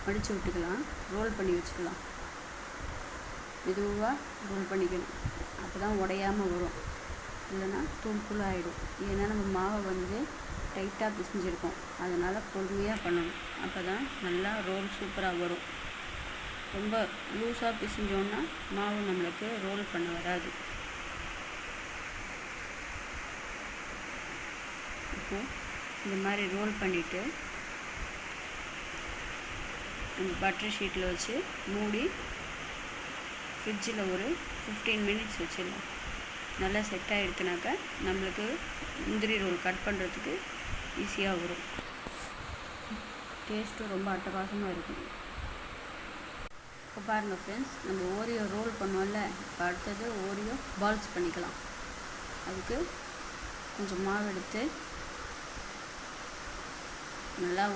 மடித்து விட்டுக்கலாம். ரோல் பண்ணி வச்சுக்கலாம். மெதுவாக ரோல் பண்ணிக்கணும். அப்போ தான் உடையாமல் வரும். இல்லைன்னா தூள் ஆகிடும். ஏன்னா நம்ம மாவை வந்து டைட்டாக பிசைஞ்சிருக்கோம். அதனால் பொறுமையாக பண்ணணும். அப்போ தான் நல்லா ரோல் சூப்பராக வரும். ரொம்ப லூஸாக பிசைஞ்சோன்னா மாவு நம்மளுக்கு ரோல் பண்ண வராது. இப்போது இந்த மாதிரி ரோல் பண்ணிவிட்டு நம்ம பட்டர் ஷீட்டில் வச்சு மூடி ஃப்ரிட்ஜில் ஒரு 15 மினிட்ஸ் வச்சிடலாம். நல்லா செட் ஆகிடுச்சுனாக்கா நம்மளுக்கு முந்திரி ரோல் கட் பண்ணுறதுக்கு ஈஸியாக வரும். டேஸ்ட்டும் ரொம்ப அட்டகாசமாக இருக்கும். இப்போ பாருங்கள் ஃப்ரெண்ட்ஸ், நம்ம ஓரியோ ரோல் பண்ணுவோம்ல, இப்போ அடுத்தது ஓரியோ பால்ஸ் பண்ணிக்கலாம். அதுக்கு கொஞ்சம் மாவு எடுத்து நல்லா